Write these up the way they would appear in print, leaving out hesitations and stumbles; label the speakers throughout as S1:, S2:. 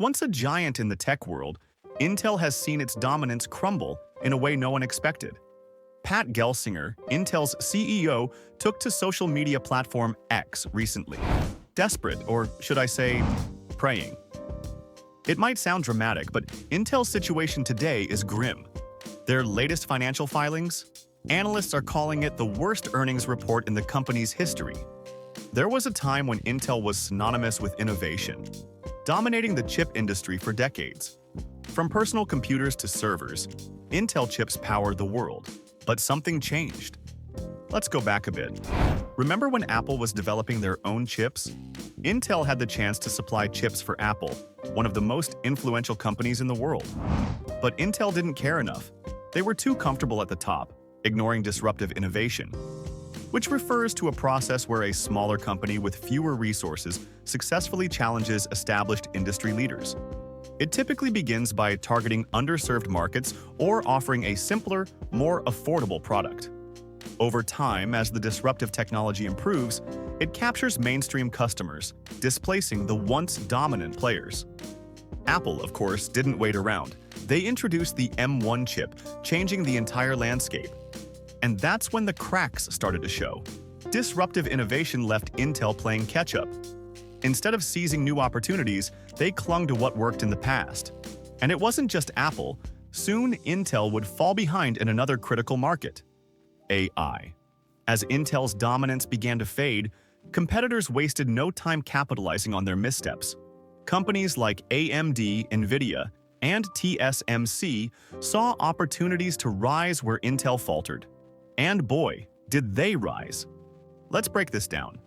S1: Once a giant in the tech world, Intel has seen its dominance crumble in a way no one expected. Pat Gelsinger, Intel's CEO, took to social media platform X recently. Desperate, or should I say, praying. It might sound dramatic, but Intel's situation today is grim. Their latest financial filings? Analysts are calling it the worst earnings report in the company's history. There was a time when Intel was synonymous with innovation, dominating the chip industry for decades. From personal computers to servers, Intel chips powered the world. But something changed. Let's go back a bit. Remember when Apple was developing their own chips? Intel had the chance to supply chips for Apple, one of the most influential companies in the world. But Intel didn't care enough. They were too comfortable at the top, ignoring disruptive innovation, which refers to a process where a smaller company with fewer resources successfully challenges established industry leaders. It typically begins by targeting underserved markets or offering a simpler, more affordable product. Over time, as the disruptive technology improves, it captures mainstream customers, displacing the once dominant players. Apple, of course, didn't wait around. They introduced the M1 chip, changing the entire landscape. And that's when the cracks started to show. Disruptive innovation left Intel playing catch-up. Instead of seizing new opportunities, they clung to what worked in the past. And it wasn't just Apple. Soon, Intel would fall behind in another critical market: AI. As Intel's dominance began to fade, competitors wasted no time capitalizing on their missteps. Companies like AMD, Nvidia, and TSMC saw opportunities to rise where Intel faltered. And boy, did they rise. Let's break this down.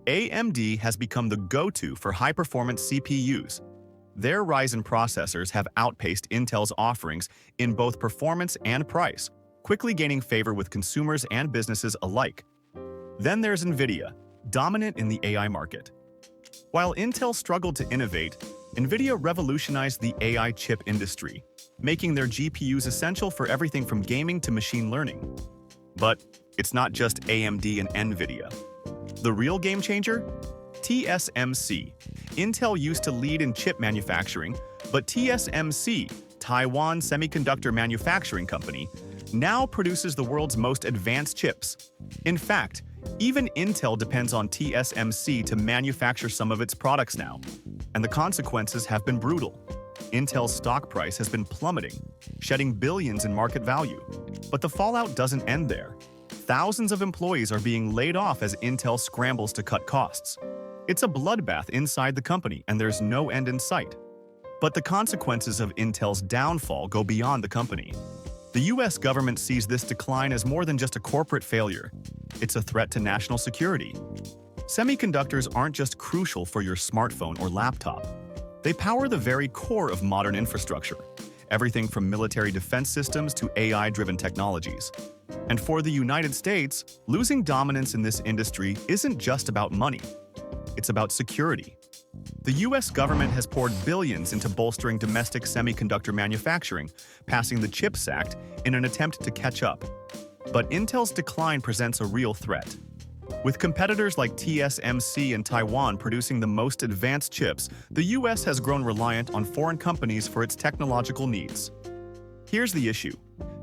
S1: AMD has become the go-to for high-performance CPUs. Their Ryzen processors have outpaced Intel's offerings in both performance and price, quickly gaining favor with consumers and businesses alike. Then there's Nvidia, dominant in the AI market. While Intel struggled to innovate, Nvidia revolutionized the AI chip industry, making their GPUs essential for everything from gaming to machine learning. But it's not just AMD and Nvidia. The real game changer? TSMC. Intel used to lead in chip manufacturing, but TSMC, Taiwan Semiconductor Manufacturing Company, now produces the world's most advanced chips. In fact, even Intel depends on TSMC to manufacture some of its products now. And the consequences have been brutal. Intel's stock price has been plummeting, shedding billions in market value. But the fallout doesn't end there. Thousands of employees are being laid off as Intel scrambles to cut costs. It's a bloodbath inside the company, and there's no end in sight. But the consequences of Intel's downfall go beyond the company. The US government sees this decline as more than just a corporate failure. It's a threat to national security. Semiconductors aren't just crucial for your smartphone or laptop. They power the very core of modern infrastructure, everything from military defense systems to AI-driven technologies. And for the United States, losing dominance in this industry isn't just about money. It's about security. The US government has poured billions into bolstering domestic semiconductor manufacturing, passing the CHIPS Act in an attempt to catch up. But Intel's decline presents a real threat. With competitors like TSMC and Taiwan producing the most advanced chips, the US has grown reliant on foreign companies for its technological needs. Here's the issue.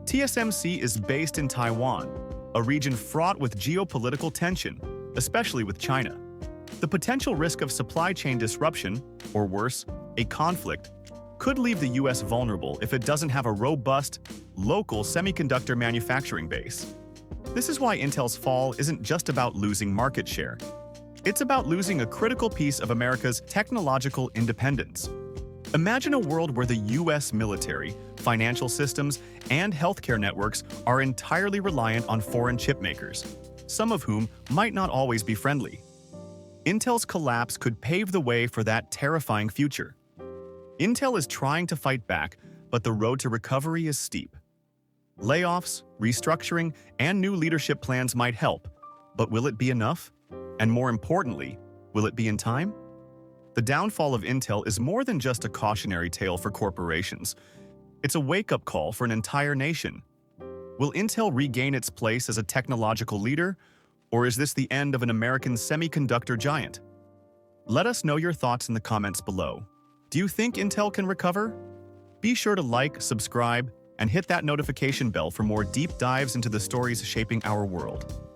S1: TSMC is based in Taiwan, a region fraught with geopolitical tension, especially with China. The potential risk of supply chain disruption, or worse, a conflict, could leave the US vulnerable if it doesn't have a robust, local semiconductor manufacturing base. This is why Intel's fall isn't just about losing market share. It's about losing a critical piece of America's technological independence. Imagine a world where the US military, financial systems, and healthcare networks are entirely reliant on foreign chip makers, some of whom might not always be friendly. Intel's collapse could pave the way for that terrifying future. Intel is trying to fight back, but the road to recovery is steep. Layoffs, restructuring, and new leadership plans might help, but will it be enough? And more importantly, will it be in time? The downfall of Intel is more than just a cautionary tale for corporations. It's a wake-up call for an entire nation. Will Intel regain its place as a technological leader, or is this the end of an American semiconductor giant? Let us know your thoughts in the comments below. Do you think Intel can recover? Be sure to like, subscribe, and hit that notification bell for more deep dives into the stories shaping our world.